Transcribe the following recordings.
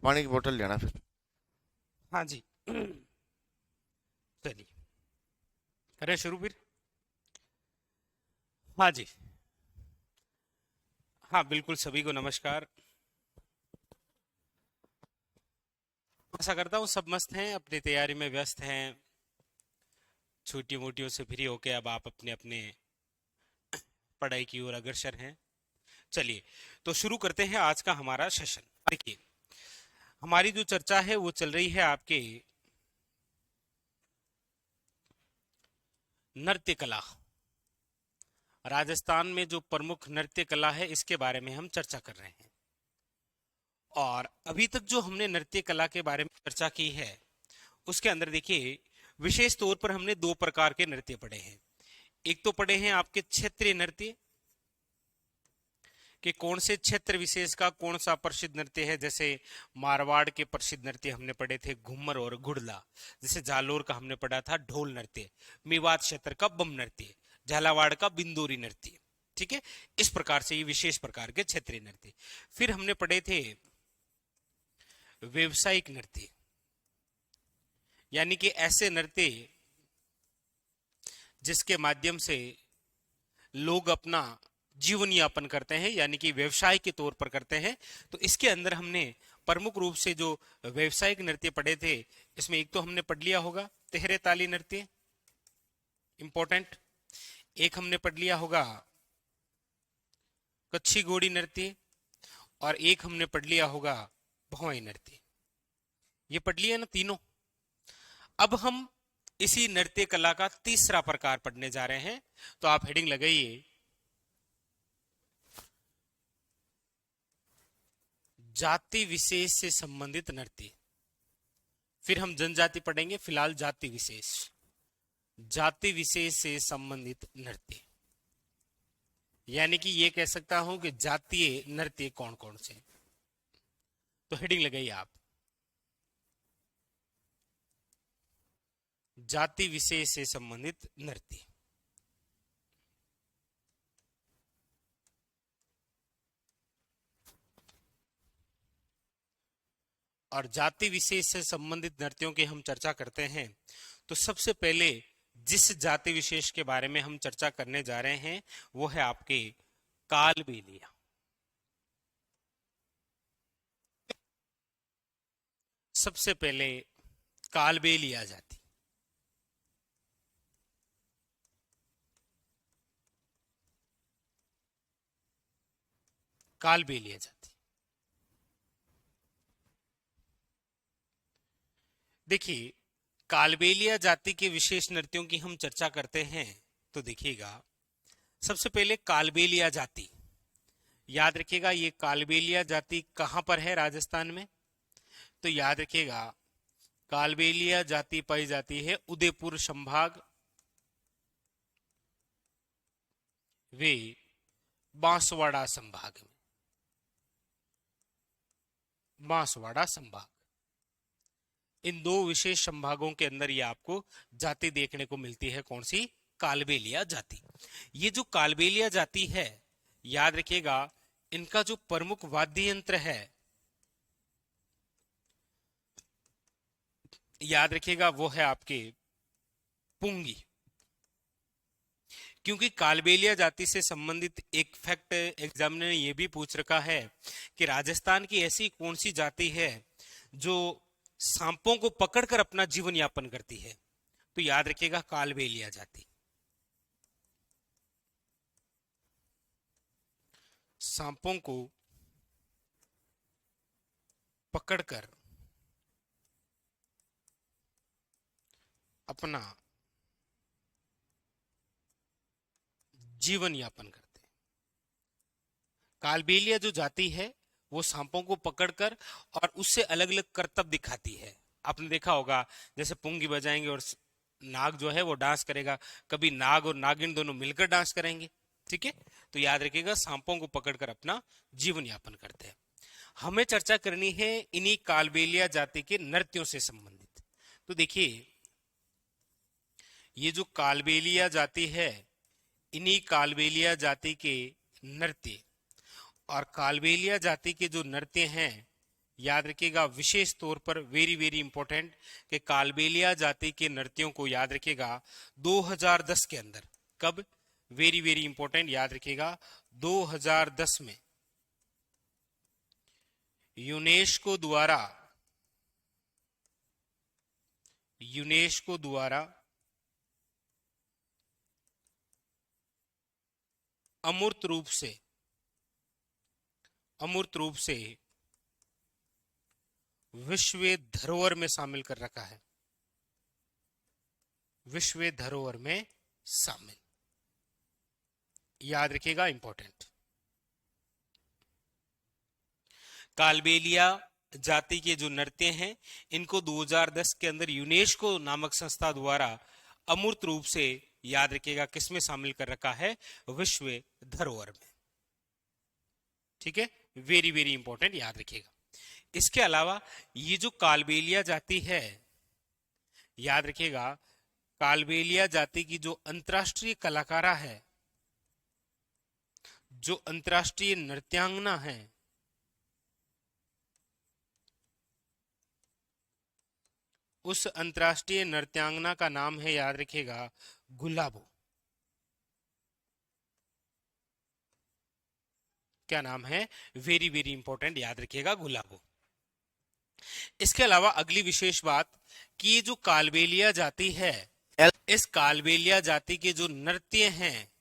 पानी की बोतल लेना फिर। हाँ जी। चलिए, करें शुरू फिर। हाँ जी। हाँ बिल्कुल, सभी को नमस्कार। आशा करता हूँ सब मस्त हैं, अपनी तैयारी में व्यस्त हैं, छोटी मोटियों से फ्री होके अब आप अपने अपने पढ़ाई की ओर अग्रसर हैं। चलिए, तो शुरू करते हैं आज का हमारा सेशन। देखिए, हमारी जो चर्चा है वो चल रही है आपके नृत्य कला। राजस्थान में जो प्रमुख नृत्य कला है इसके बारे में हम चर्चा कर रहे हैं। और अभी तक जो हमने नृत्य कला के बारे में चर्चा की है उसके अंदर देखिए, विशेष तौर पर हमने दो प्रकार के नृत्य पढ़े हैं। एक तो पढ़े हैं आपके क्षेत्रीय नृत्य, कि कौन से क्षेत्र विशेष का कौन सा प्रसिद्ध नृत्य है। जैसे मारवाड़ के प्रसिद्ध नृत्य हमने पढ़े थे घूमर और घुड़ला। जैसे जालोर का हमने पढ़ा था ढोल नृत्य, मेवात क्षेत्र का बम नृत्य, झालावाड़ का बिंदोरी नृत्य। ठीक है, इस प्रकार से ये विशेष प्रकार के क्षेत्रीय नृत्य। फिर हमने पढ़े थे व्यवसायिक नृत्य, यानी कि ऐसे नृत्य जिसके माध्यम से लोग अपना जीवन यापन करते हैं, यानी कि व्यवसाय के तौर पर करते हैं। तो इसके अंदर हमने प्रमुख रूप से जो व्यवसायिक नृत्य पढ़े थे, इसमें एक तो हमने पढ़ लिया होगा तेहरे ताली नृत्य, इंपॉर्टेंट। एक हमने पढ़ लिया होगा कच्छी घोड़ी नृत्य, और एक हमने पढ़ लिया होगा भौई नृत्य। ये पढ़ लिया ना तीनों। अब हम इसी नृत्य कला का तीसरा प्रकार पढ़ने जा रहे हैं। तो आप हेडिंग लगाइए, जाति विशेष से संबंधित नृत्य। फिर हम जनजाति पढ़ेंगे, फिलहाल जाति विशेष। जाति विशेष से संबंधित नृत्य, यानी कि ये कह सकता हूं कि जातीय नृत्य कौन कौन से। तो हेडिंग लगाइए आप, जाति विशेष से संबंधित नृत्य। और जाति विशेष से संबंधित नृत्यों की हम चर्चा करते हैं तो सबसे पहले जिस जाति विशेष के बारे में हम चर्चा करने जा रहे हैं वो है आपके कालबेलिया। सबसे पहले कालबेलिया जाति। कालबेलिया जाति, देखिए, कालबेलिया जाति के विशेष नृत्यों की हम चर्चा करते हैं तो देखिएगा, सबसे पहले कालबेलिया जाति याद रखिएगा। ये कालबेलिया जाति कहां पर है राजस्थान में? तो याद रखिएगा, कालबेलिया जाति पाई जाती है उदयपुर संभाग, वे बांसवाड़ा संभाग में। बांसवाड़ा संभाग, इन दो विशेष संभागों के अंदर ये आपको जाति देखने को मिलती है। कौन सी? कालबेलिया जाति। ये जो कालबेलिया जाति है, याद रखिएगा, इनका जो प्रमुख वाद्य यंत्र है, याद रखिएगा, वो है आपके पुंगी। क्योंकि कालबेलिया जाति से संबंधित एक फैक्ट एग्जामिनर ने यह भी पूछ रखा है कि राजस्थान की ऐसी कौन सी जाति है जो सांपों को पकड़कर अपना जीवन यापन करती है। तो याद रखिएगा, कालबेलिया जाति सांपों को पकड़कर अपना जीवन यापन करते हैं। कालबेलिया जो जाति है वो सांपों को पकड़कर और उससे अलग अलग करतब दिखाती है। आपने देखा होगा, जैसे पुंगी बजाएंगे और नाग जो है वो डांस करेगा, कभी नाग और नागिन दोनों मिलकर डांस करेंगे। ठीक है, तो याद रखिएगा, सांपों को पकड़कर अपना जीवन यापन करते हैं। हमें चर्चा करनी है इन्हीं कालबेलिया जाति के नृत्यों से संबंधित। तो देखिए, ये जो कालबेलिया जाति है, इन्हीं कालबेलिया जाति के नृत्य, और कालबेलिया जाति के जो नृत्य हैं याद रखिएगा विशेष तौर पर वेरी वेरी इंपॉर्टेंट कि कालबेलिया जाति के नृत्यों को याद रखिएगा 2010 के अंदर, कब, वेरी वेरी इंपॉर्टेंट याद रखिएगा 2010 में यूनेस्को द्वारा अमूर्त रूप से विश्व धरोहर में शामिल कर रखा है, विश्व धरोहर में शामिल, याद रखिएगा इंपॉर्टेंट। कालबेलिया जाति के जो नृत्य हैं इनको 2010 के अंदर यूनेस्को नामक संस्था द्वारा अमूर्त रूप से याद रखिएगा किसमें शामिल कर रखा है, विश्व धरोहर में। ठीक है, वेरी वेरी इंपॉर्टेंट याद रखिएगा। इसके अलावा ये जो कालबेलिया जाति है, याद रखिएगा कालबेलिया जाति की जो अंतर्राष्ट्रीय कलाकारा है, जो अंतर्राष्ट्रीय नृत्यांगना है, उस अंतर्राष्ट्रीय नृत्यांगना का नाम है, याद रखिएगा, गुलाबो। क्या नाम है, वेरी वेरी इंपॉर्टेंट याद रखिएगा, गुलाबो। इसके अलावा अगली विशेष बात कि ये जो कालबेलिया जाति है, इस कालबेलिया जाति के जो नृत्य हैं,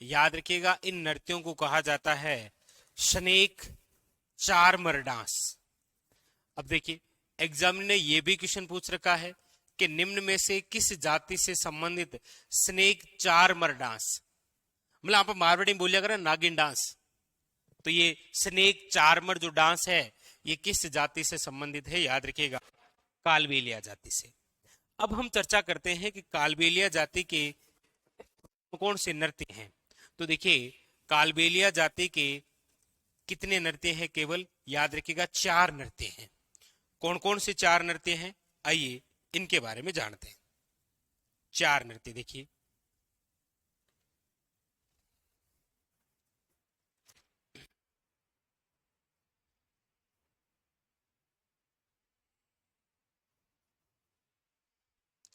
याद रखिएगा इन नृत्यों को कहा जाता है स्नेक चार्मर डांस। अब देखिए एग्जाम ने ये भी क्वेश्चन पूछ रखा है कि निम्न में से किस जाति से संबंधित स्नेक चार्मर डांस, मतलब आप मारवाड़ी में बोलिएगा ना नागिन डांस, तो ये स्नेक चार्मर जो डांस है ये किस जाति से संबंधित है, याद रखिएगा कालबेलिया जाति से। अब हम चर्चा करते हैं कि कालबेलिया जाति के कौन से नृत्य हैं। तो देखिए कालबेलिया जाति के कितने नृत्य हैं, केवल याद रखिएगा 4 नृत्य हैं। कौन कौन से 4 नृत्य हैं, आइए इनके बारे में जानते हैं। 4 नृत्य देखिए,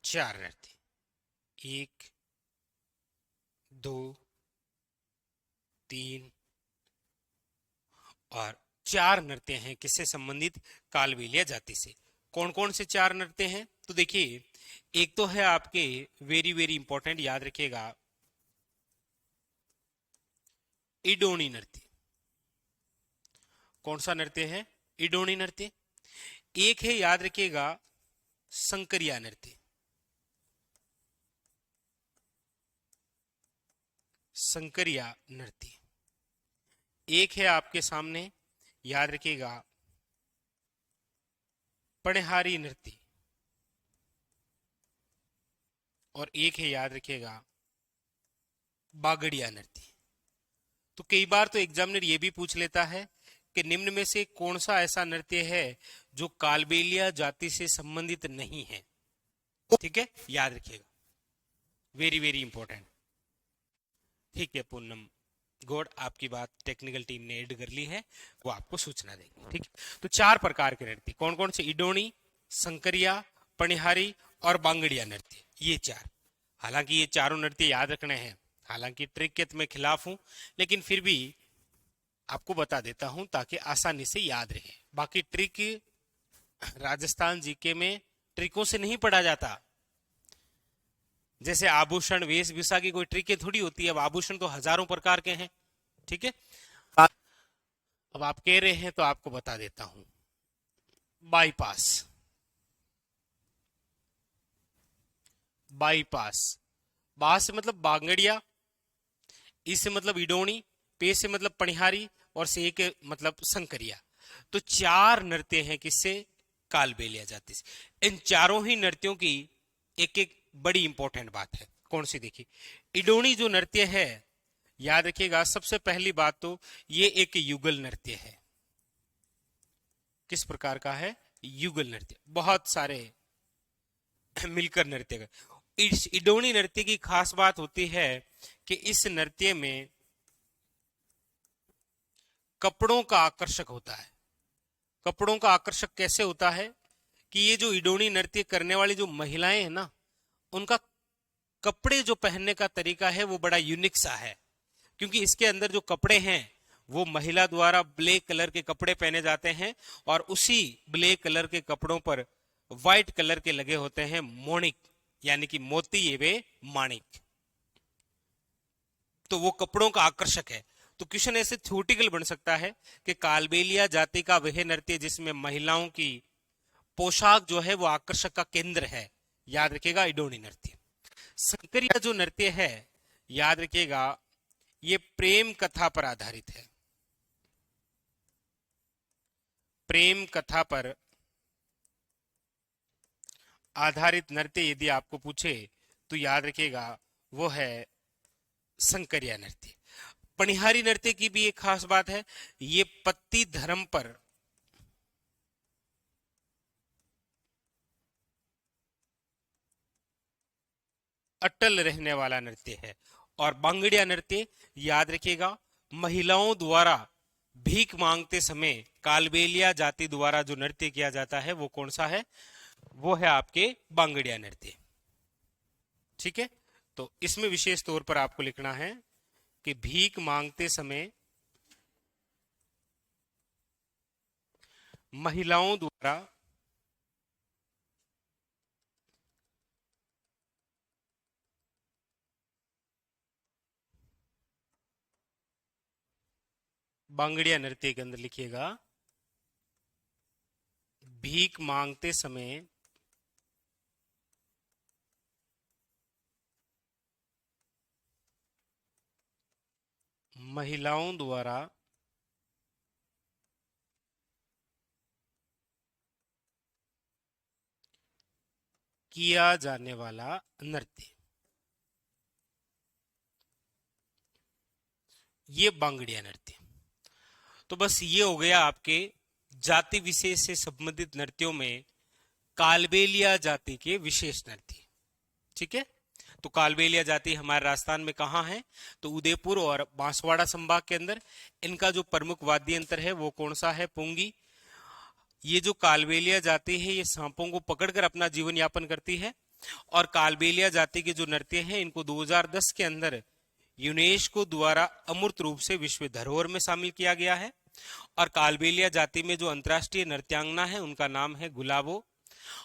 चार नृत्य, 1 2 3 और 4 नृत्य हैं किससे संबंधित, कालबेलिया जाति से। कौन कौन से 4 नृत्य हैं, तो देखिए एक तो है आपके वेरी वेरी इंपॉर्टेंट याद रखिएगा इडोनी नृत्य। कौन सा नृत्य है, इडोनी नृत्य। एक है याद रखिएगा संकरिया नृत्य, संकरिया नृत्य। एक है आपके सामने याद रखिएगा पणहारी नृत्य, और एक है याद रखिएगा बागड़िया नृत्य। तो कई बार तो एग्जामिनर ये भी पूछ लेता है कि निम्न में से कौन सा ऐसा नृत्य है जो कालबेलिया जाति से संबंधित नहीं है। ठीक है, याद रखिएगा, वेरी वेरी इंपॉर्टेंट। ठीक है पूनम गौड़, आपकी बात टेक्निकल टीम ने ऐड कर ली है, वो आपको सूचना देंगे। ठीक है, तो 4 प्रकार के नृत्य कौन कौन से, इडोनी, संकरिया, पणिहारी और बांगड़िया नृत्य, ये 4। हालांकि ये चारों नृत्य याद रखने हैं, हालांकि ट्रिक के तो मैं खिलाफ हूं, लेकिन फिर भी आपको बता देता हूं ताकि आसानी से याद रहे। बाकी ट्रिक राजस्थान जीके में ट्रिकों से नहीं पढ़ा जाता, जैसे आभूषण वेशभूषा की कोई ट्रिक थोड़ी होती है। अब आभूषण तो हजारों प्रकार के हैं। ठीक है, अब आप कह रहे हैं तो आपको बता देता हूं। बाईपास, बाईपास, बा से मतलब बांगड़िया, ई से मतलब इडोनी, पे से मतलब पणिहारी और से के मतलब संकरिया। तो 4 नृत्य हैं किससे, कालबेलिया जाति से। इन चारों ही नृत्यों की एक एक बड़ी इंपॉर्टेंट बात है। कौन सी, देखिए इडोनी जो नृत्य है याद रखिएगा सबसे पहली बात तो ये एक युगल नृत्य है। किस प्रकार का है, युगल नृत्य, बहुत सारे मिलकर नृत्य का। इस इडोनी नृत्य की खास बात होती है कि इस नृत्य में कपड़ों का आकर्षक होता है। कपड़ों का आकर्षक कैसे होता है कि ये जो इडोनी नृत्य करने वाली जो महिलाएं हैं ना, उनका कपड़े जो पहनने का तरीका है वो बड़ा यूनिक सा है। क्योंकि इसके अंदर जो कपड़े हैं वो महिला द्वारा ब्लैक कलर के कपड़े पहने जाते हैं, और उसी ब्लैक कलर के कपड़ों पर व्हाइट कलर के लगे होते हैं मोनिक, यानी कि मोती ये वे माणिक। तो वो कपड़ों का आकर्षक है। तो क्वेश्चन ऐसे थ्योरेटिकल बन सकता है कि कालबेलिया जाति का वह नृत्य जिसमें महिलाओं की पोशाक जो है वो आकर्षक का केंद्र है, याद रखिएगा इडोनी नृत्य। संकरिया जो नृत्य है, याद रखिएगा, ये प्रेम कथा पर आधारित है। प्रेम कथा पर आधारित नृत्य यदि आपको पूछे तो याद रखिएगा वो है संकरिया नृत्य। पनिहारी नृत्य की भी एक खास बात है, ये पति धर्म पर अटल रहने वाला नृत्य है। और बांगड़िया नृत्य, याद रखिएगा, महिलाओं द्वारा भीख मांगते समय कालबेलिया जाति द्वारा जो नृत्य किया जाता है वो कौन सा है, वो है आपके बांगड़िया नृत्य। ठीक है, तो इसमें विशेष तौर पर आपको लिखना है कि भीख मांगते समय महिलाओं द्वारा बांगड़िया नृत्य के अंदर लिखिएगा भीख मांगते समय महिलाओं द्वारा किया जाने वाला नृत्य, ये बांगड़िया नृत्य। तो बस ये हो गया आपके जाति विशेष से संबंधित नृत्यों में कालबेलिया जाति के विशेष नृत्य। ठीक है, तो कालबेलिया जाति हमारे राजस्थान में कहाँ है, तो उदयपुर और बांसवाड़ा संभाग के अंदर। इनका जो प्रमुख वाद्य यंत्र है वो कौन सा है, पुंगी। ये जो कालबेलिया जाति है ये सांपों को पकड़कर अपना जीवन यापन करती है। और कालबेलिया जाति के जो नृत्य हैं इनको 2010 के अंदर यूनेस्को द्वारा अमूर्त रूप से विश्व धरोहर में शामिल किया गया है। और कालबेलिया जाति में जो अंतर्राष्ट्रीय नृत्यांगना है उनका नाम है गुलाबो।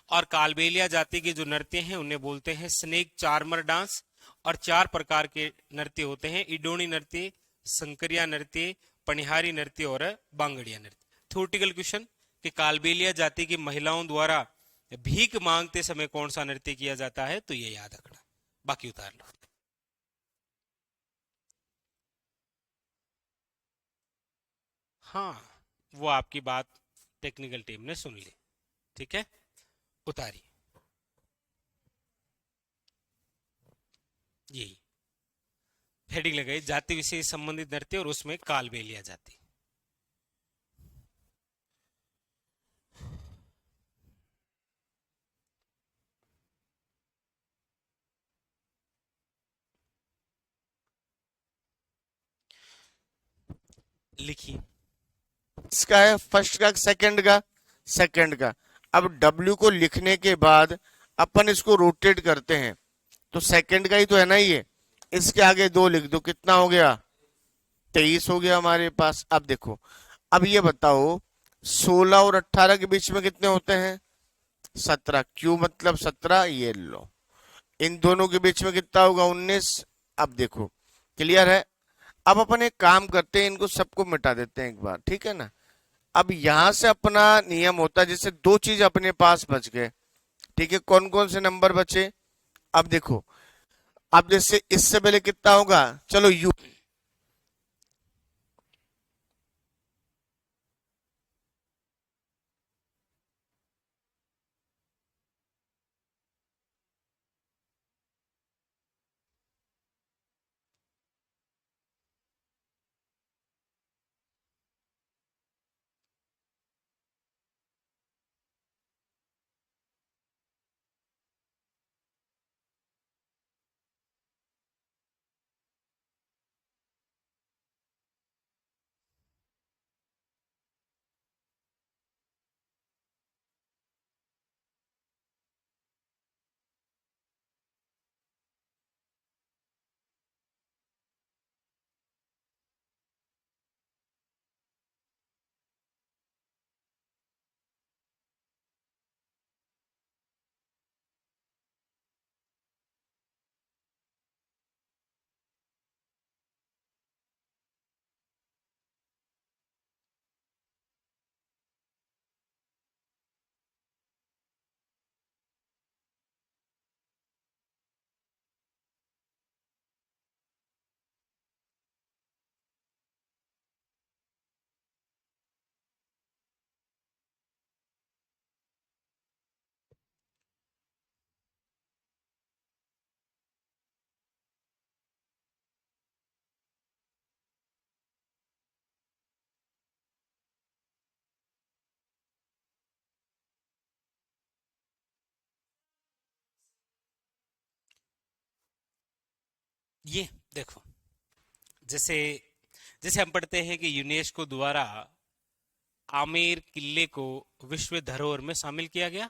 और कालबेलिया जाति के जो नृत्य हैं उन्हें बोलते हैं स्नेक चार्मर डांस। और 4 प्रकार के नृत्य होते हैं, इडोनी नृत्य, संकरिया नृत्य, पनिहारी नृत्य और बांगड़िया नृत्य। थ्योरेटिकल क्वेश्चन कि कालबेलिया जाति की महिलाओं द्वारा भीख मांगते समय कौन सा नृत्य किया जाता है, तो ये याद रखना, बाकी उतार लो। हाँ, वो आपकी बात टेक्निकल टीम ने सुन ली। ठीक है, उतारी यही हेडिंग लगाई, जाति विशेष संबंधित नृत्य और उसमें कालबेलिया जाति। लिखिए। इसका है फर्स्ट का सेकंड का, सेकंड का। अब डब्ल्यू को लिखने के बाद अपन इसको रोटेट करते हैं, तो सेकंड का ही तो है ना ये। इसके आगे 2 लिख दो, कितना हो गया, 23 हो गया हमारे पास। अब देखो, अब ये बताओ 16 और 18 के बीच में कितने होते हैं, 17। क्यू मतलब 17, ये लो। इन दोनों के बीच में कितना होगा, 19। अब देखो, क्लियर है। अब अपन एक काम करते हैं, इनको सबको मिटा देते हैं एक बार, ठीक है ना। अब यहां से अपना नियम होता है, जैसे 2 चीज अपने पास बच गए, ठीक है। कौन कौन से नंबर बचे, अब देखो। अब जैसे इससे पहले कितना होगा, चलो यू, ये देखो, जैसे जैसे हम पढ़ते हैं कि यूनेस्को द्वारा आमेर किले को विश्व धरोहर में शामिल किया गया,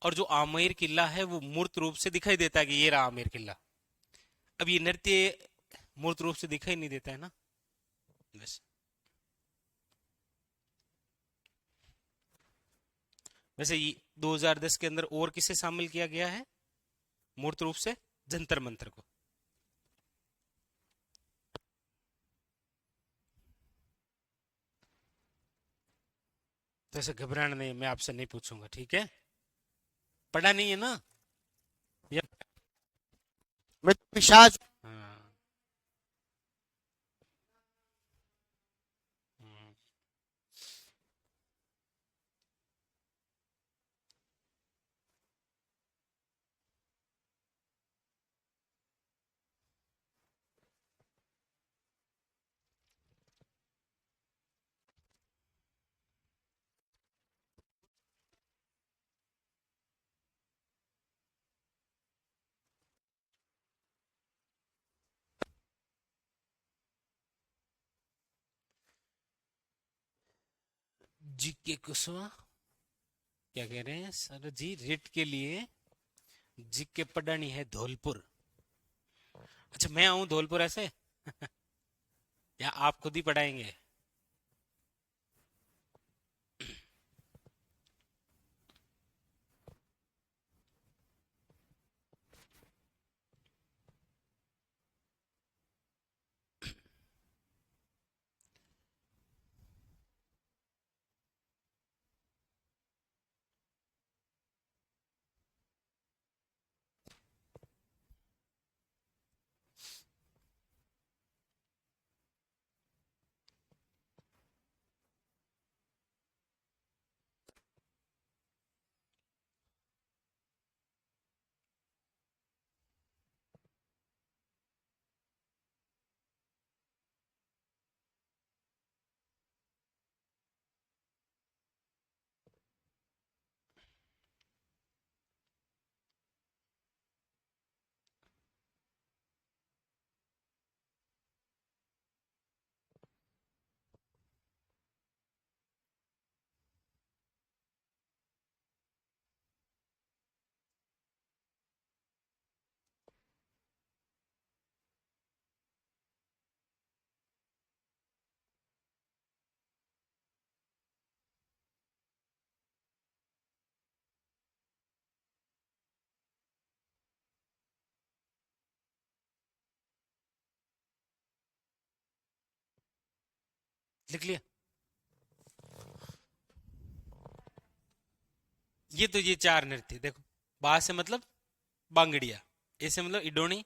और जो आमेर किला है वो मूर्त रूप से दिखाई देता है कि ये रहा आमेर किला। अब ये नृत्य मूर्त रूप से दिखाई नहीं देता है ना, बस। वैसे 2010 के अंदर और किसे शामिल किया गया है मूर्त रूप से? जंतर मंतर को। तो ऐसे घबराना नहीं, मैं आपसे नहीं पूछूंगा, ठीक है? पढ़ा नहीं है ना? या मैं तो पिशाच। हाँ। हम्म। जी के कुशवा क्या कह रहे हैं सर जी? रिट के लिए जी के पढ़ानी है धौलपुर। अच्छा, मैं आऊं धौलपुर ऐसे? या आप खुद ही पढ़ाएंगे? लिख लिया? ये चार नृत्य देखो। बा से मतलब बांगड़िया, ए से मतलब इडोनी,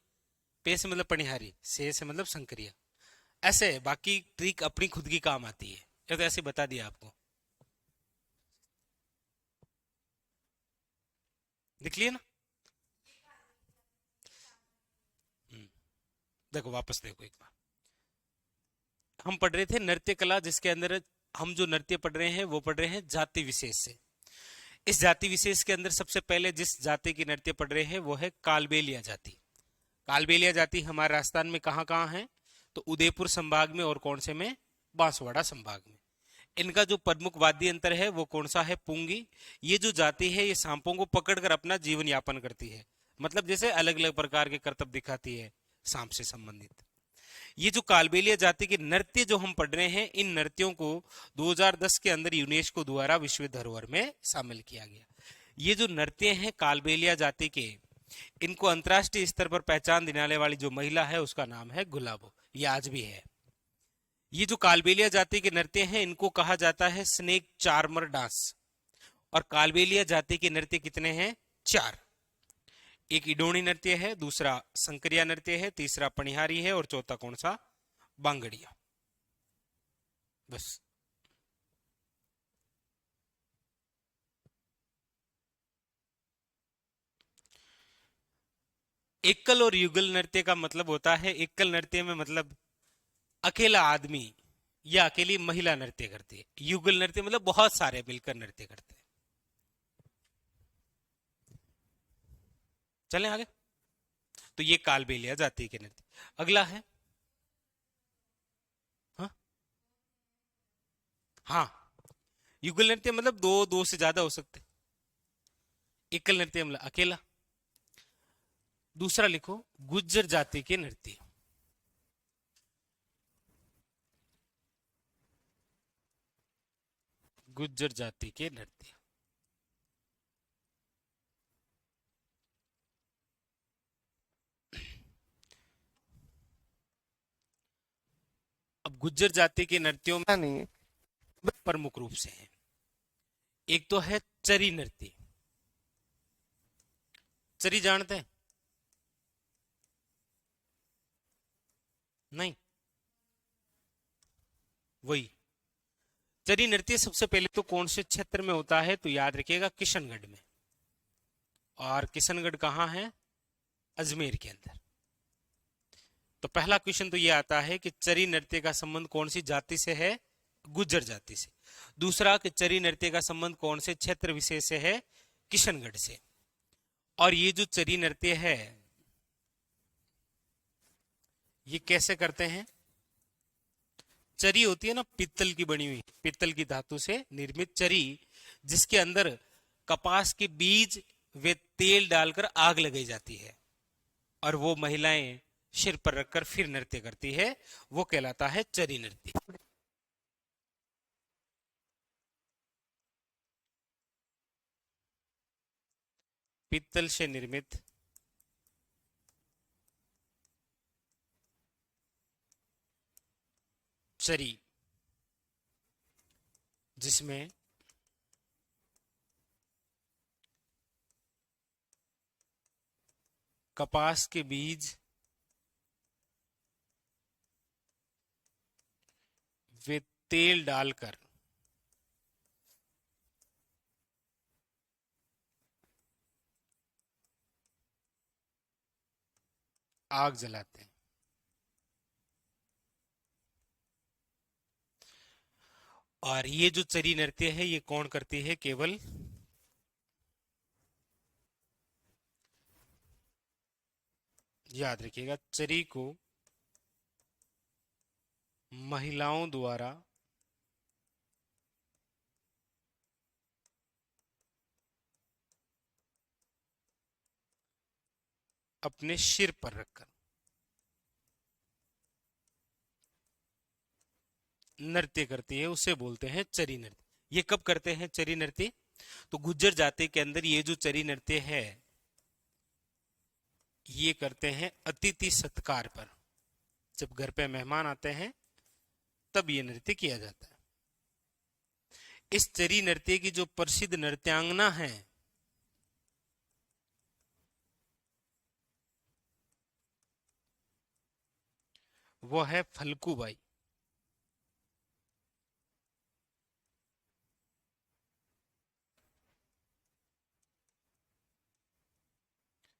पे से मतलब पनिहारी, से मतलब संकरिया। ऐसे है, बाकी ट्रिक अपनी खुद की काम आती है। ये तो ऐसे बता दिया आपको। लिख लिया ना? हम्म, देखो वापस देखो एक बार। हम पढ़ रहे थे नृत्य कला, जिसके अंदर हम जो नृत्य पढ़ रहे हैं वो पढ़ रहे हैं जाति विशेष से। इस जाति विशेष के अंदर सबसे पहले जिस जाति की नृत्य पढ़ रहे हैं वो है कालबेलिया जाति। कालबेलिया जाति हमारे राजस्थान में कहाँ कहाँ है? तो उदयपुर संभाग में, और कौन से में? बांसवाड़ा संभाग में। इनका जो प्रमुख वाद्य यंत्र है वो कौन सा है? पुंगी। ये जो जाति है ये सांपों को पकड़कर अपना जीवन यापन करती है, मतलब जैसे अलग अलग प्रकार के करतब दिखाती है सांप से संबंधित। ये जो कालबेलिया जाति के नृत्य जो हम पढ़ रहे हैं, इन नृत्यों को 2010 के अंदर यूनेस्को द्वारा विश्व धरोहर में शामिल किया गया। ये जो नृत्य हैं कालबेलिया जाति के, इनको अंतरराष्ट्रीय स्तर पर पहचान दिलाने वाली जो महिला है उसका नाम है गुलाबो। ये आज भी है। ये जो कालबेलिया जाति के नृत्य हैं इनको कहा जाता है स्नेक चार्मर डांस। और कालबेलिया जाति के नृत्य कितने हैं? चार। एक इडोनी नृत्य है, दूसरा संकरिया नृत्य है, तीसरा पनिहारी है, और चौथा कौन सा? बांगड़िया। बस। एकल और युगल नृत्य का मतलब होता है, एकल नृत्य में मतलब अकेला आदमी या अकेली महिला नृत्य करती है। युगल नृत्य मतलब बहुत सारे मिलकर नृत्य करते हैं। चलें आगे। तो ये कालबेलिया जाति के नृत्य। अगला है, हाँ हाँ, युगल नृत्य मतलब दो, दो से ज्यादा हो सकते। एकल नृत्य मतलब अकेला। दूसरा लिखो, गुज्जर जाति के नृत्य। गुज्जर जाति के नृत्य। अब गुज्जर जाति के नृत्यों में नहीं है। प्रमुख रूप से है, एक तो है चरी नृत्य। चरी जानते हैं? नहीं, वही चरी नृत्य सबसे पहले तो कौन से क्षेत्र में होता है, तो याद रखिएगा किशनगढ़ में। और किशनगढ़ कहाँ है? अजमेर के अंदर। तो पहला क्वेश्चन तो ये आता है कि चरी नृत्य का संबंध कौन सी जाति से है? गुज्जर जाति से। दूसरा कि चरी नृत्य का संबंध कौन से क्षेत्र विशेष से है? किशनगढ़ से। और ये जो चरी नृत्य है ये कैसे करते हैं? चरी होती है ना पित्तल की बनी हुई, पित्तल की धातु से निर्मित चरी, जिसके अंदर कपास के बीज वे तेल डालकर आग लगाई जाती है और वो महिलाएं सिर पर रखकर फिर नृत्य करती है, वो कहलाता है चरी नृत्य। पित्तल से निर्मित चरी, जिसमें कपास के बीज वे तेल डालकर आग जलाते हैं। और ये जो चरी नृत्य है ये कौन करती है? केवल याद रखिएगा, चरी को महिलाओं द्वारा अपने सिर पर रखकर नृत्य करती है, उसे बोलते हैं चरी नृत्य। ये कब करते हैं चरी नृत्य? तो गुज्जर जाति के अंदर ये जो चरी नृत्य है ये करते हैं अतिथि सत्कार पर। जब घर पे मेहमान आते हैं तब ये नृत्य किया जाता है। इस चरी नृत्य की जो प्रसिद्ध नृत्यांगना है वो है फल्गुबाई।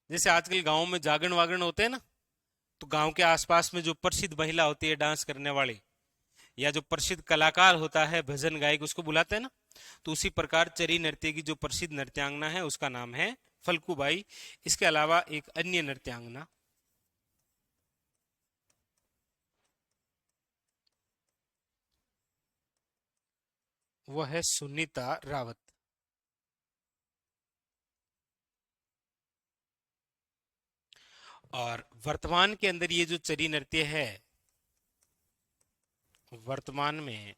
जैसे आजकल गांव में जागरण वागरण होते हैं ना, तो गांव के आसपास में जो प्रसिद्ध महिला होती है डांस करने वाली, या जो प्रसिद्ध कलाकार होता है भजन गायक, उसको बुलाते हैं ना, तो उसी प्रकार चरी नृत्य की जो प्रसिद्ध नृत्यांगना है उसका नाम है फल्गुबाई। इसके अलावा एक अन्य नृत्यांगना वो है सुनीता रावत। और वर्तमान के अंदर ये जो चरी नृत्य है वर्तमान में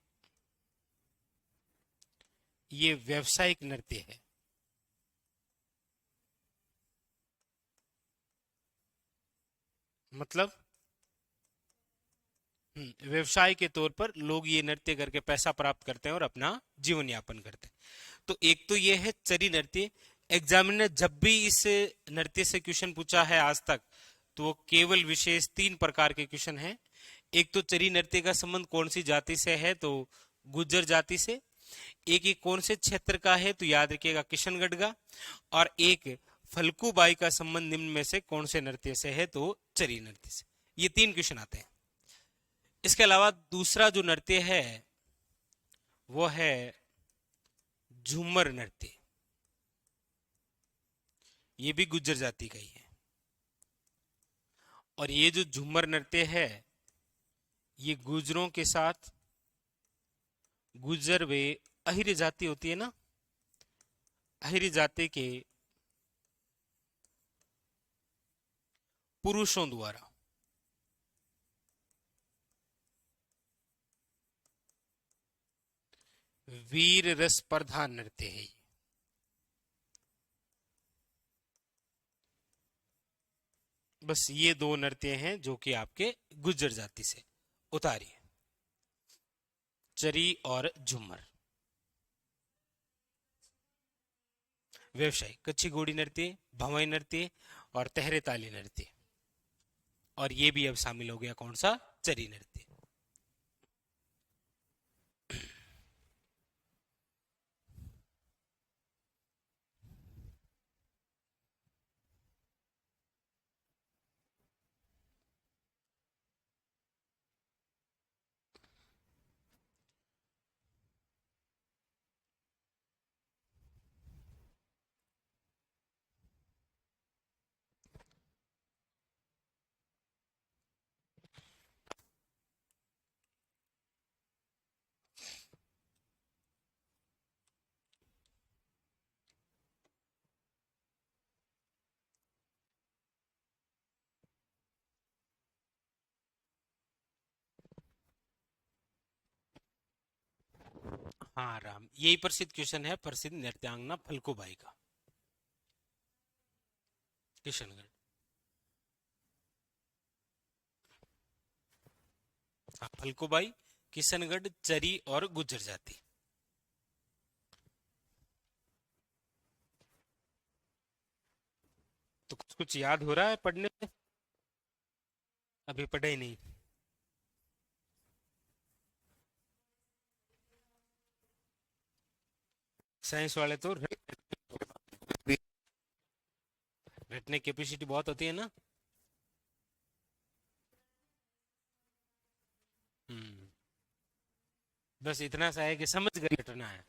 ये व्यावसायिक नृत्य है। मतलब व्यवसाय के तौर पर लोग ये नृत्य करके पैसा प्राप्त करते हैं और अपना जीवन यापन करते हैं। तो एक तो ये है चरी नृत्य। एग्जामिनर ने जब भी इस नृत्य से क्वेश्चन पूछा है आज तक, तो वो केवल विशेष 3 प्रकार के क्वेश्चन है। एक तो चरी नृत्य का संबंध कौन सी जाति से है, तो गुज्जर जाति से। एक एक कौन से क्षेत्र का है, तो याद रखिएगा किशनगढ़ का। और एक फल्गुबाई का संबंध निम्न में से कौन से नृत्य से है, तो चरी नृत्य से। ये 3 क्वेश्चन आते हैं। इसके अलावा दूसरा जो नृत्य है वो है झूमर नृत्य। ये भी गुज्जर जाति का ही है। और ये जो झूमर नृत्य है ये गुजरों के साथ, गुजर वे अहिर जाति होती है ना, अहिर जाति के पुरुषों द्वारा वीर रस प्रधान नृत्य है। बस ये दो नृत्य हैं जो कि आपके गुज्जर जाति से उतारिए, चरी और झूमर। व्यवसाय कच्ची घोड़ी नृत्य, भवाई नृत्य और तहरे ताली नृत्य। और ये भी अब शामिल हो गया कौन सा, चरी नृत्य। हाँ राम, यही प्रसिद्ध क्वेश्चन है प्रसिद्ध नृत्यांगना फलकोबाई का, किशनगढ़। हाँ, फलकोबाई, किशनगढ़, चरी और गुज्जर जाति। तो कुछ कुछ याद हो रहा है पढ़ने में? अभी पढ़ा ही नहीं। साइंस वाले तो रटने की कैपेसिटी बहुत होती है ना। हम्म, बस इतना सा है कि समझ गए रटना है।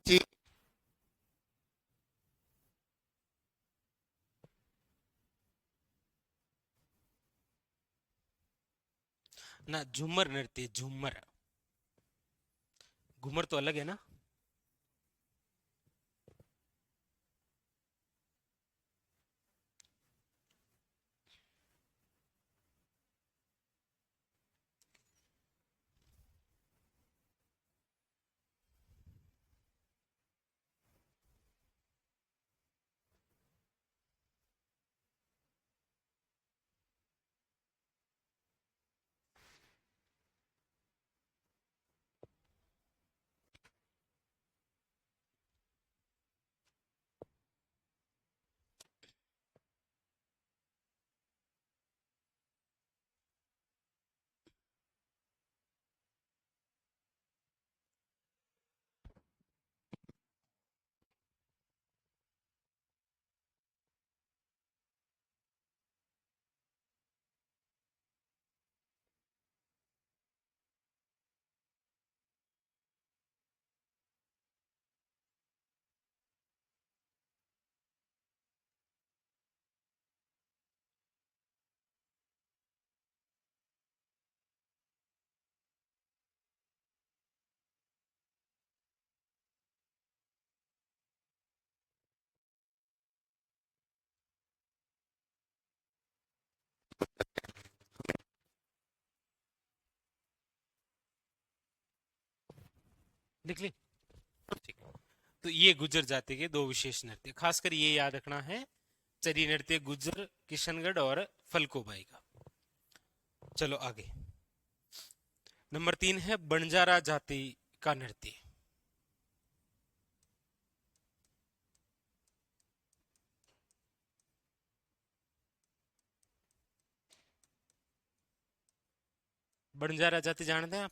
जी। ना झूमर नृत्य, झूमर, घूमर तो अलग है ना। लिख ली, ठीक। तो ये गुज्जर जाति के दो विशेष नृत्य, खासकर ये याद रखना है, चरी नृत्य गुज्जर, किशनगढ़ और फलकोबाई का। चलो आगे। नंबर 3 है बंजारा जाति का नृत्य। बंजारा जाति जानते हैं आप?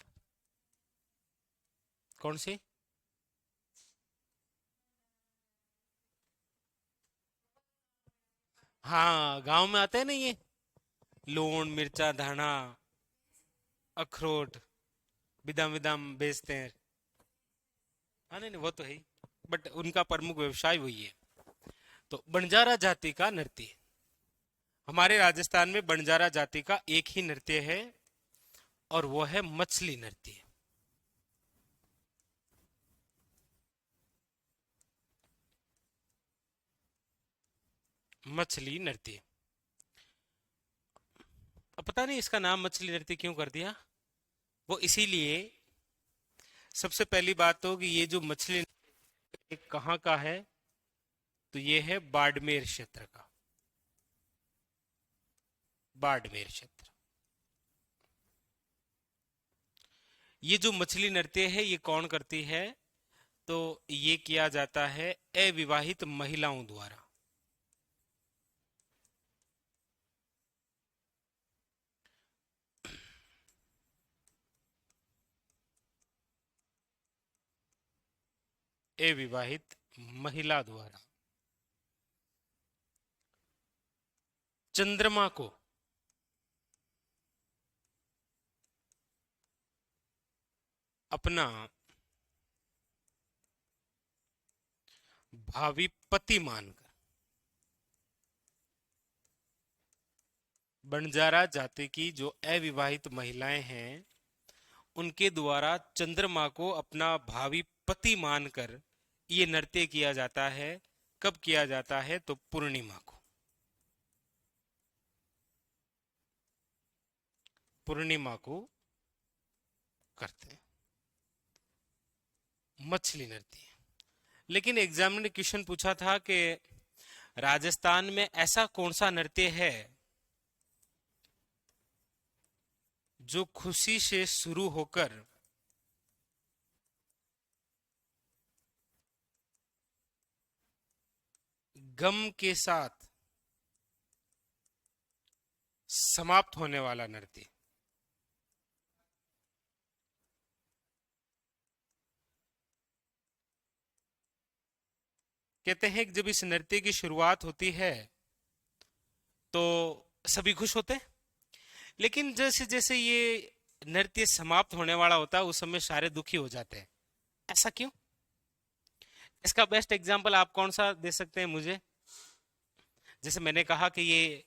कौन सी? हाँ, गांव में आते हैं ना ये। लूण मिर्चा धाना अखरोट बिदाम बिदाम बेचते हैं। हाँ नहीं नहीं वो तो है ही, बट उनका प्रमुख व्यवसाय वही है। तो बंजारा जाति का नृत्य, हमारे राजस्थान में बंजारा जाति का एक ही नृत्य है और वो है मछली नृत्य। मछली नृत्य, अब पता नहीं इसका नाम मछली नृत्य क्यों कर दिया। वो इसीलिए, सबसे पहली बात तो कि ये जो मछली नृत्य कहाँ का है, तो ये है बाड़मेर क्षेत्र का। बाड़मेर क्षेत्र। ये जो मछली नृत्य है ये कौन करती है, तो ये किया जाता है अविवाहित महिलाओं द्वारा। अविवाहित महिला द्वारा। चंद्रमा को अपना भावी पति मानकर, बंजारा जाति की जो अविवाहित महिलाएं हैं उनके द्वारा चंद्रमा को अपना भावी पति मानकर ये नृत्य किया जाता है। कब किया जाता है, तो पूर्णिमा को। पूर्णिमा को करते हैं मछली नृत्य। लेकिन एग्जाम ने क्वेश्चन पूछा था कि राजस्थान में ऐसा कौन सा नृत्य है जो खुशी से शुरू होकर गम के साथ समाप्त होने वाला नृत्य। कहते हैं कि जब इस नृत्य की शुरुआत होती है तो सभी खुश होते हैं, लेकिन जैसे जैसे ये नृत्य समाप्त होने वाला होता है उस समय सारे दुखी हो जाते हैं। ऐसा क्यों? इसका बेस्ट एग्जांपल आप कौन सा दे सकते हैं मुझे? जैसे मैंने कहा कि ये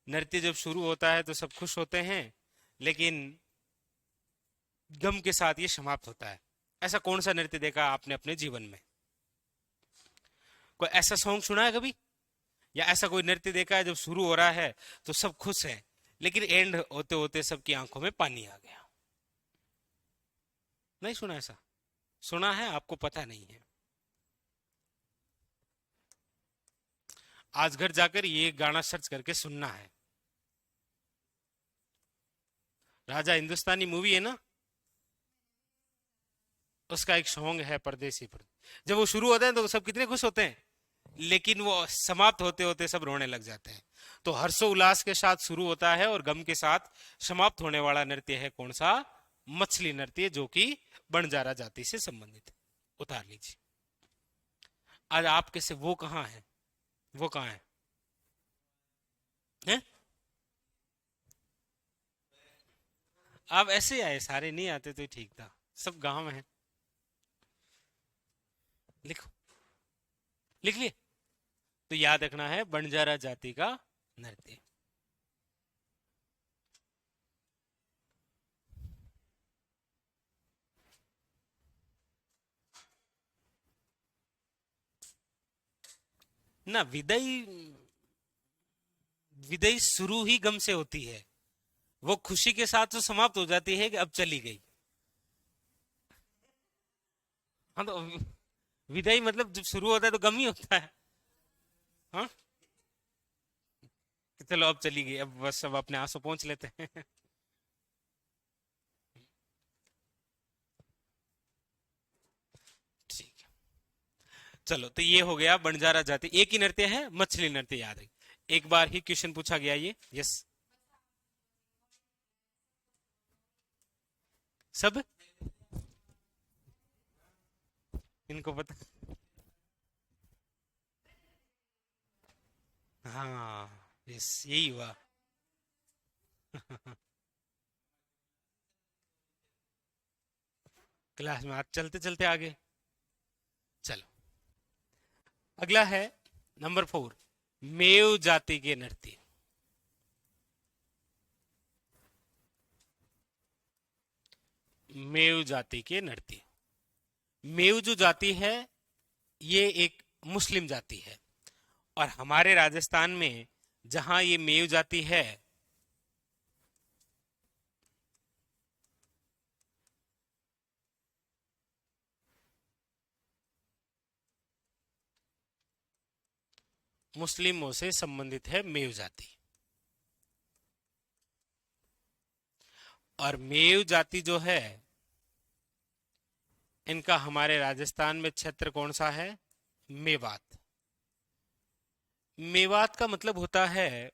नृत्य जब शुरू होता है तो सब खुश होते हैं, लेकिन गम के साथ ये समाप्त होता है। ऐसा कौन सा नृत्य देखा आपने अपने जीवन में? कोई ऐसा सॉन्ग सुना है कभी, या ऐसा कोई नृत्य देखा है जब शुरू हो रहा है तो सब खुश है, लेकिन एंड होते होते सबकी आंखों में पानी आ गया? नहीं सुना ऐसा? सुना है, आपको पता नहीं है। आज घर जाकर ये गाना सर्च करके सुनना है। राजा हिंदुस्तानी मूवी है ना, उसका एक सॉन्ग है परदेसी पर। जब वो शुरू होते हैं तो सब कितने खुश होते हैं, लेकिन वो समाप्त होते होते सब रोने लग जाते हैं। तो हर्षोल्लास के साथ शुरू होता है और गम के साथ समाप्त होने वाला नृत्य है कौन सा? मछली नृत्य, जो कि बंजारा जाति से संबंधित है। उतार लीजिए। आज आपके से वो कहाँ है? वो कहाँ है? आप ऐसे आए, सारे नहीं आते तो ठीक था, सब गांव में है। लिखो, लिख लिए? तो याद रखना है बंजारा जाति का नृत्य। ना विदाई, विदाई शुरू ही गम से होती है, वो खुशी के साथ तो समाप्त हो जाती है कि अब चली गई। हाँ तो विदाई मतलब जब शुरू होता है तो गम ही होता है। हाँ कि चलो अब चली गई, अब बस अब अपने आंसू पहुंच लेते हैं। ठीक है, चलो तो ये हो गया बंजारा जाति। एक ही नृत्य है, मछली नृत्य, याद है। एक बार ही क्वेश्चन पूछा गया ये। यस, सब इनको पता। हाँ, यस, यही हुआ। क्लास में आज चलते चलते आगे। चलो, अगला है नंबर 4, मेव जाति के नृत्य। मेव जाति के नृत्य। मेव जो जाति है ये एक मुस्लिम जाति है, और हमारे राजस्थान में जहां ये मेव जाति है, मुस्लिमों से संबंधित है मेव जाति। और मेव जाति जो है, इनका हमारे राजस्थान में क्षेत्र कौन सा है? मेवात। मेवात का मतलब होता है,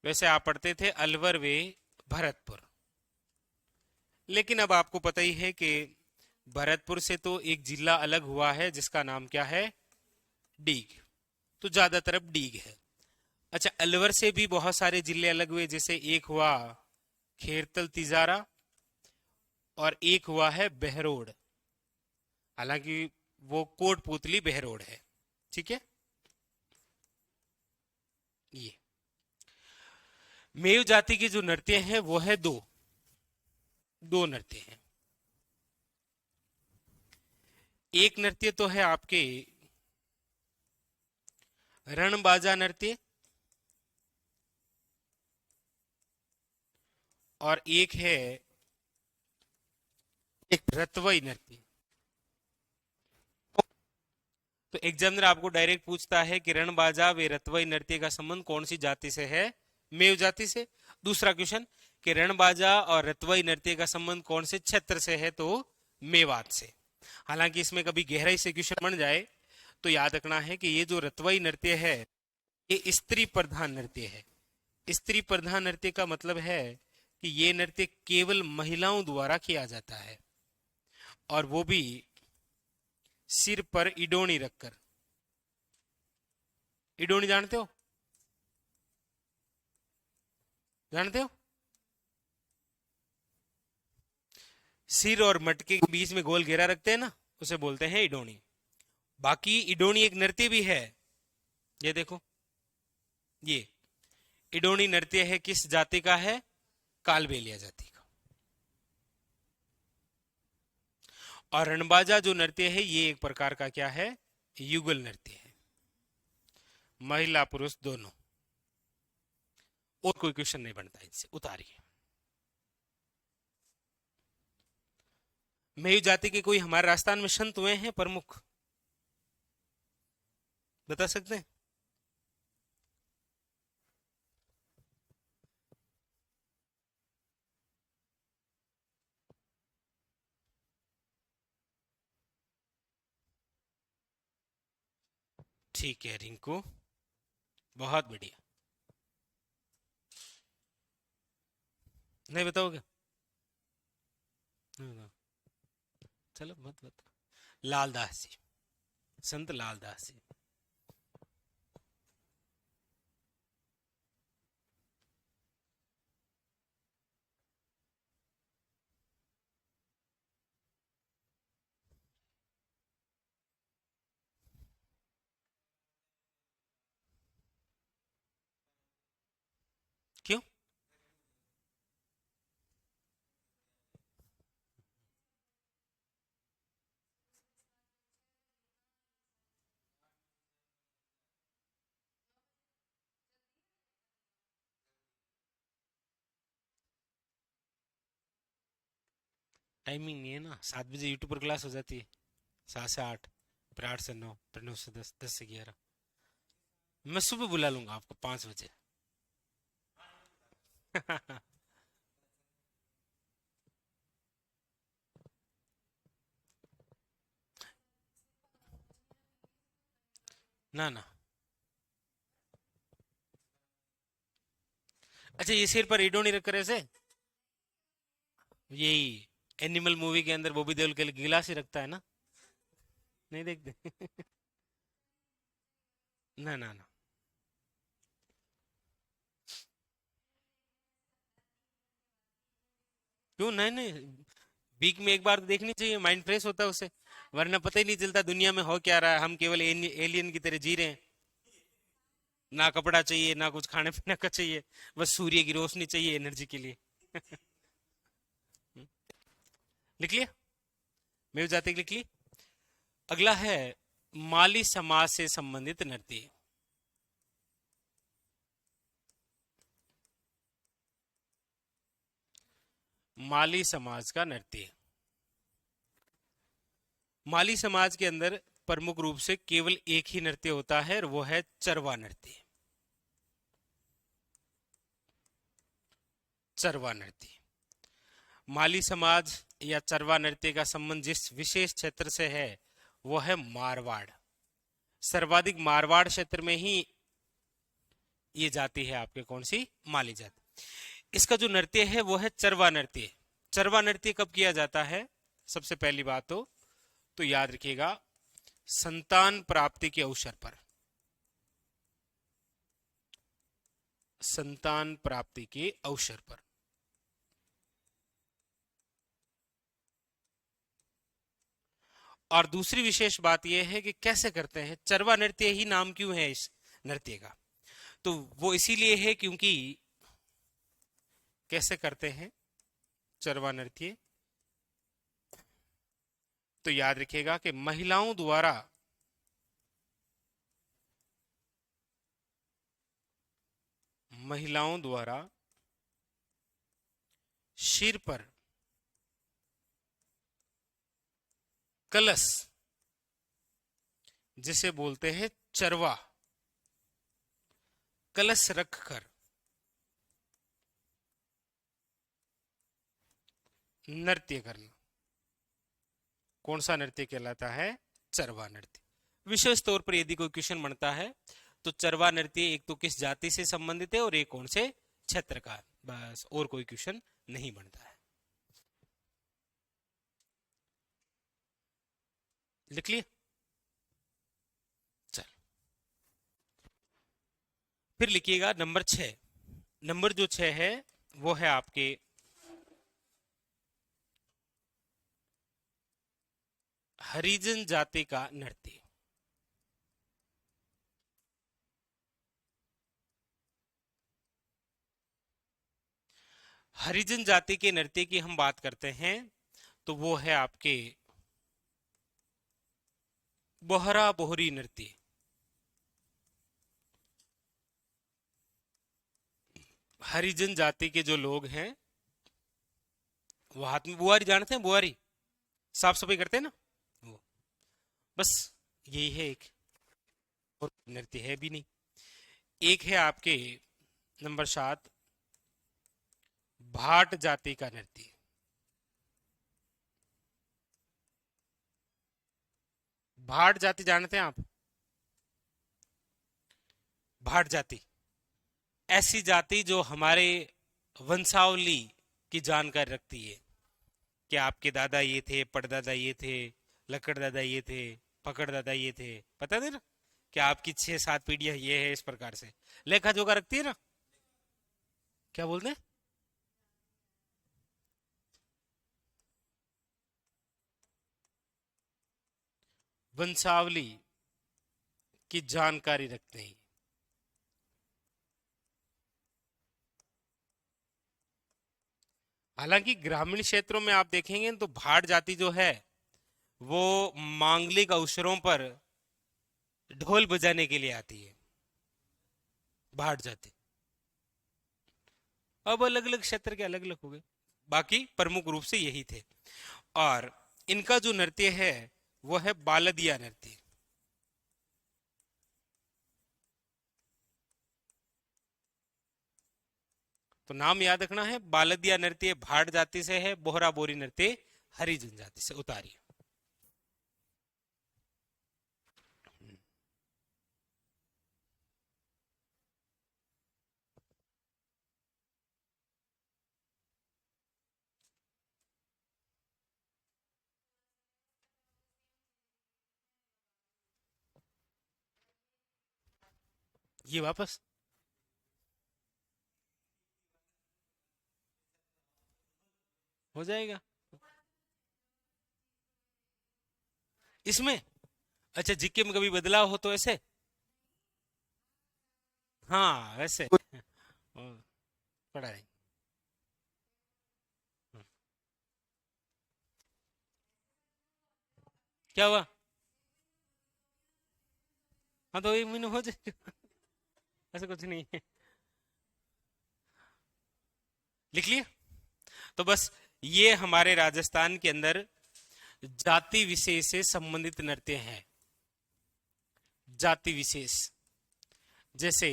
वैसे आप पढ़ते थे अलवर वे भरतपुर, लेकिन अब आपको पता ही है कि भरतपुर से तो एक जिला अलग हुआ है जिसका नाम क्या है? डीग। तो ज्यादातर अब डीग है। अच्छा, अलवर से भी बहुत सारे जिले अलग हुए, जैसे एक हुआ खेरतल तिजारा और एक हुआ है बहरोड। हालांकि वो कोटपुतली बहरोड है। ठीक है। ये मेव जाति की जो नृत्य हैं वो है दो दो नृत्य हैं। एक नृत्य तो है आपके रणबाजा नृत्य, और एक है एक रतवई नृत्य। तो एग्जामिनर आपको डायरेक्ट पूछता है कि रणबाजा व रतवई नृत्य का संबंध कौन सी जाति से है? मेव जाति से। दूसरा क्वेश्चन कि रणबाजा और रतवई नृत्य का संबंध कौन से क्षेत्र से है? तो मेवात से। हालांकि इसमें कभी गहराई से क्वेश्चन बन जाए तो याद रखना है कि ये जो रतवई नृत्य है ये स्त्री प्रधान नृत्य है। स्त्री प्रधान नृत्य का मतलब है कि ये नृत्य केवल महिलाओं द्वारा किया जाता है, और वो भी सिर पर इडोनी रखकर। इडोनी जानते हो? जानते हो? सिर और मटके के बीच में गोल घेरा रखते हैं ना, उसे बोलते हैं इडोनी। बाकी इडोनी एक नृत्य भी है। ये देखो, ये इडोनी नृत्य है, किस जाति का है? कालबेलिया जाति का। और रणबाजा जो नृत्य है ये एक प्रकार का क्या है? युगल नृत्य है, महिला पुरुष दोनों। और कोई क्वेश्चन नहीं बनता इनसे, उतारिए। मेयू जाति के कोई हमारे राजस्थान में संत हुए हैं प्रमुख? बता सकते हैं? ठीक है रिंकू, बहुत बढ़िया। नहीं बताओगे? नहीं बताओ। चलो मत बताओ। लालदास जी, संत लालदास जी। क्यों? टाइमिंग नहीं है ना, 7 बजे यूट्यूब पर क्लास हो जाती है, 7 से 8, फिर 8 से 9, फिर 9 से 10, 10 से 11। मैं सुबह बुला लूंगा आपको 5 बजे। ना ना। अच्छा, ये सिर पर ईडो नहीं रख कर ऐसे? यही एनिमल मूवी के अंदर बॉबी देओल के लिए गिलास ही रखता है ना? नहीं देखते? ना ना ना। क्यों? नहीं नहीं, वीक में एक बार तो देखनी चाहिए, माइंड फ्रेश होता है उससे। वरना पता ही नहीं चलता दुनिया में हो क्या रहा है, हम केवल एलियन की तरह जी रहे हैं। ना कपड़ा चाहिए, ना कुछ खाने पीने का चाहिए, बस सूर्य की रोशनी चाहिए एनर्जी के लिए। लिख लिया? मेव जाति लिख ली। अगला है माली समाज से संबंधित नृत्य। माली समाज का नृत्य। माली समाज के अंदर प्रमुख रूप से केवल एक ही नृत्य होता है, और वो है चरवा नृत्य। चरवा नृत्य। माली समाज या चरवा नृत्य का संबंध जिस विशेष क्षेत्र से है वो है मारवाड़। सर्वाधिक मारवाड़ क्षेत्र में ही ये जाति है आपके, कौन सी? माली जाति। इसका जो नृत्य है वो है चरवा नृत्य। चरवा नृत्य कब किया जाता है? सबसे पहली बात तो याद रखिएगा, संतान प्राप्ति के अवसर पर। संतान प्राप्ति के अवसर पर। और दूसरी विशेष बात यह है कि कैसे करते हैं। चरवा नृत्य ही नाम क्यों है इस नृत्य का? तो वो इसीलिए है क्योंकि कैसे करते हैं चरवा नृत्य, तो याद रखिएगा कि महिलाओं द्वारा सिर पर कलश, जिसे बोलते हैं चरवा, कलश रखकर नृत्य करना, कौन सा नृत्य कहलाता है? चरवा नृत्य। विशेष तौर पर यदि कोई क्वेश्चन बनता है तो चरवा नृत्य एक तो किस जाति से संबंधित है और एक कौन से क्षेत्र का, बस, और कोई क्वेश्चन नहीं बनता है। लिख लिया? चल, फिर लिखिएगा नंबर 6। नंबर जो 6 है वो है आपके हरिजन जाति का नृत्य। हरिजन जाति के नृत्य की हम बात करते हैं तो वो है आपके बोहरा बोहरी नृत्य। हरिजन जाति के जो लोग हैं वो हाथ में बुआरी, जानते हैं बुआरी, साफ सफाई करते हैं ना, वो, बस यही है एक, और नृत्य है भी नहीं। एक है आपके नंबर 7 भाट जाति का नृत्य। भाट जाति जानते हैं आप? भाट जाति ऐसी जाति जो हमारे वंशावली की जानकारी रखती है कि आपके दादा ये थे, पड़दादा ये थे, लकड़ दादा ये थे, पकड़ दादा ये थे, पता नहीं ना कि आपकी 6-7 पीढ़ियां ये है, इस प्रकार से लेखा जोखा रखती है ना। क्या बोलते हैं? वंशावली की जानकारी रखते हैं। हालांकि ग्रामीण क्षेत्रों में आप देखेंगे तो भाट जाति जो है वो मांगलिक अवसरों पर ढोल बजाने के लिए आती है, भाट जाति। अब अलग अलग क्षेत्र के अलग अलग हो गए, बाकी प्रमुख रूप से यही थे। और इनका जो नृत्य है वो है बालदिया नृत्य। तो नाम याद रखना है, बालदिया नृत्य भाट जाति से है, बोहरा बोरी नृत्य हरिजन जाति से। उतारिए। ये वापस हो जाएगा इसमें। अच्छा, जीके में कभी बदलाव हो तो ऐसे, हाँ वैसे पढ़ा है। क्या हुआ? हाँ तो 1 महीने हो जाएगा, ऐसा कुछ नहीं है। लिख लिया। तो बस ये हमारे राजस्थान के अंदर जाति विशेष से संबंधित नृत्य हैं। जाति विशेष जैसे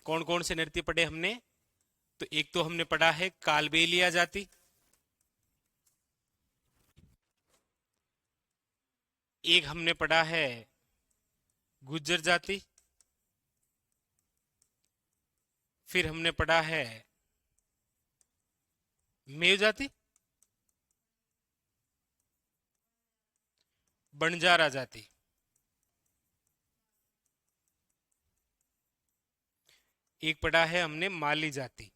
कौन कौन से नृत्य पढ़े हमने? तो एक तो हमने पढ़ा है कालबेलिया जाति, एक हमने पढ़ा है गुज्जर जाति, फिर हमने पढ़ा है मेव जाति, बंजारा जाति, एक पढ़ा है हमने माली जाति,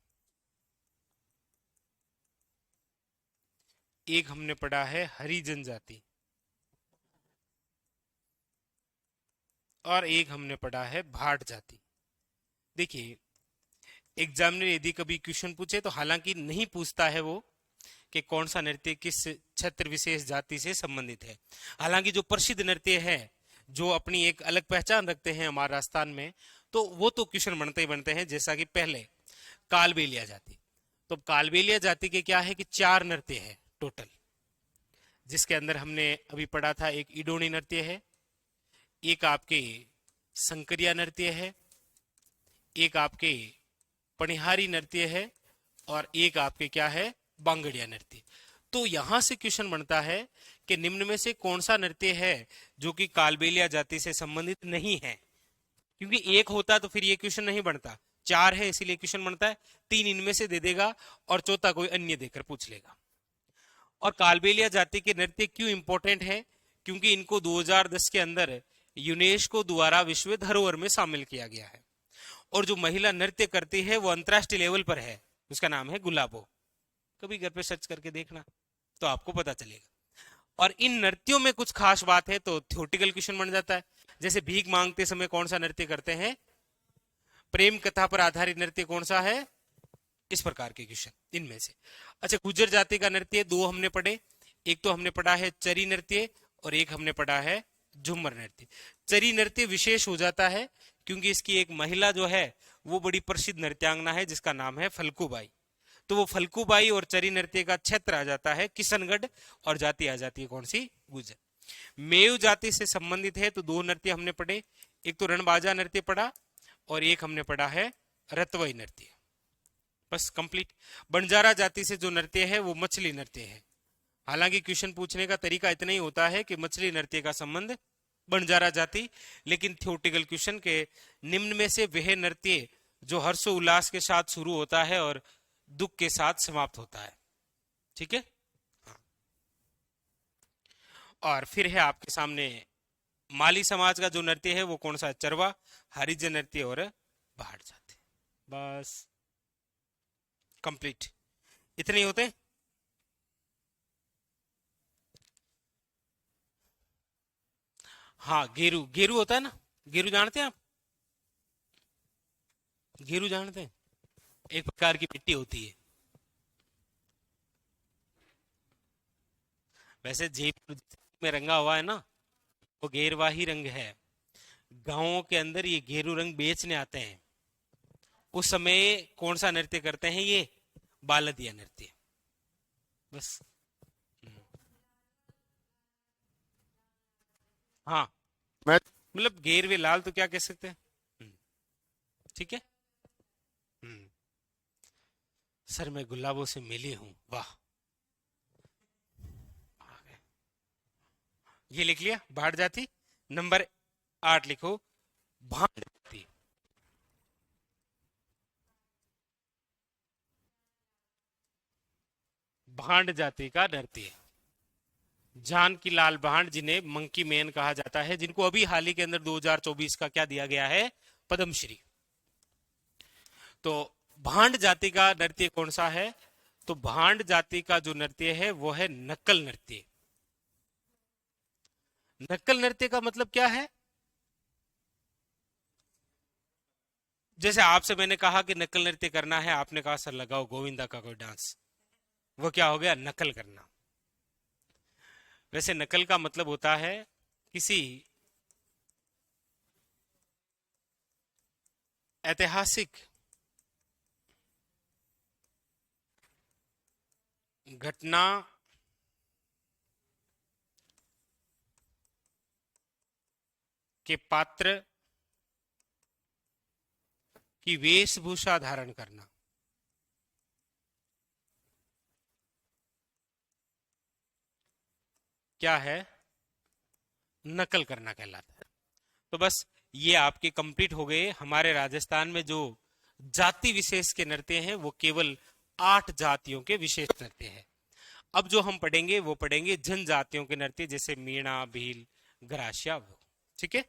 एक हमने पढ़ा है हरिजन जाति, और एक हमने पढ़ा है भाट जाति। देखिए, एग्जामिनर यदि कभी क्वेश्चन पूछे तो हालांकि नहीं पूछता है वो कि कौन सा नृत्य किस क्षेत्र विशेष जाति से संबंधित है। हालांकि जो प्रसिद्ध नृत्य है, जो अपनी एक अलग पहचान रखते हैं हमारे राजस्थान में, तो वो तो क्वेश्चन बनते ही बनते हैं। जैसा कि पहले कालबेलिया जाति, तो कालबेलिया जाति के क्या है कि 4 नृत्य है टोटल, जिसके अंदर हमने अभी पढ़ा था एक इडोनी नृत्य है, एक आपके संकरिया नृत्य है, एक आपके पनिहारी नृत्य है, और एक आपके क्या है बांगड़िया नृत्य। तो यहां से क्वेश्चन बनता है कि निम्न में से कौन सा नृत्य है जो कि कालबेलिया जाति से संबंधित नहीं है। क्योंकि एक होता तो फिर ये क्वेश्चन नहीं बनता, 4 है इसीलिए क्वेश्चन बनता है। 3 इनमें से दे देगा और चौथा कोई अन्य देकर पूछ लेगा। और कालबेलिया जाति के नृत्य क्यों इंपॉर्टेंट है? क्योंकि इनको 2010 के अंदर यूनेस्को द्वारा विश्व धरोहर में शामिल किया गया है। और जो महिला नृत्य करती है वो अंतरराष्ट्रीय लेवल पर है, उसका नाम है गुलाबो। कभी घर पे सर्च करके देखना तो आपको पता चलेगा। और इन नृत्यों में कुछ खास बात है तो थ्योरेटिकल क्वेश्चन बन जाता है। जैसे भीख मांगते समय कौन सा नृत्य करते हैं? प्रेम कथा पर आधारित नृत्य कौन सा है? इस प्रकार के क्वेश्चन इनमें से। अच्छा, गुर्जर जाति का नृत्य 2 हमने पढ़े, एक तो हमने पढ़ा है चरी नृत्य और एक हमने पढ़ा है झूमर नृत्य। चरी नृत्य विशेष हो जाता है क्योंकि इसकी एक महिला जो है वो बड़ी प्रसिद्ध नृत्यांगना है जिसका नाम है फल्कूबाई। तो वो फल्कूबाई और चरी नृत्य का क्षेत्र आ जाता है किशनगढ़, और जाति आ जाती है कौन सी? गुर्जर। मेव जाति से संबंधित है तो 2 नृत्य हमने पढ़े, एक तो रणबाजा नृत्य पढ़ा और एक हमने पढ़ा है रतवई नृत्य। बस कंप्लीट। बंजारा जाति से जो नृत्य है वो मछली नृत्य है। हालांकि क्वेश्चन पूछने का तरीका इतना ही होता है कि मछली नृत्य का संबंध बंजारा जाति, लेकिन थ्योरेटिकल क्वेश्चन के निम्न में से वह नृत्य जो हर्षोल्लास के साथ शुरू होता है और दुख के साथ समाप्त होता है। ठीक है। और फिर है आपके सामने माली समाज का जो नृत्य है वो कौन सा? चरवा, हरिजन नृत्य और भाट जाति। बस कंप्लीट। इतने ही होते। हाँ, गेरू, गेरू होता है ना, गेरू जानते हैं आप? गेरू जानते हैं? एक प्रकार की मिट्टी होती है। वैसे जयपुर में रंगा हुआ है ना, वो गेरवा ही रंग है। गांवों के अंदर ये गेरू रंग बेचने आते हैं। उस समय कौन सा नृत्य करते हैं? ये बालदिया नृत्य। बस। हाँ, मैं मतलब गेरवे लाल तो क्या कह सकते हैं। ठीक है। हम्म, सर मैं गुलाबों से मिली हूं, वाह। ये लिख लिया भाट जाति। नंबर 8 लिखो भांड जाति। भांड जाति का नृत्य जानकी लाल भांड, जिन्हें मंकी मैन कहा जाता है, जिनको अभी हाल ही के अंदर 2024 का क्या दिया गया है? पद्मश्री। तो भांड जाति का नृत्य कौन सा है? तो भांड जाति का जो नृत्य है वो है नक्कल नृत्य। नक्कल नृत्य का मतलब क्या है? जैसे आपसे मैंने कहा कि नकल नृत्य करना है, आपने कहा सर लगाओ गोविंदा का कोई डांस, वो क्या हो गया? नकल करना। वैसे नकल का मतलब होता है किसी ऐतिहासिक घटना के पात्र की वेशभूषा धारण करना। क्या है? नकल करना कहलाता है। तो बस ये आपके कंप्लीट हो गए। हमारे राजस्थान में जो जाति विशेष के नृत्य हैं वो केवल 8 जातियों के विशेष नृत्य हैं। अब जो हम पढ़ेंगे वो पढ़ेंगे जनजातियों के नृत्य, जैसे मीणा, भील, गरासिया। ठीक है।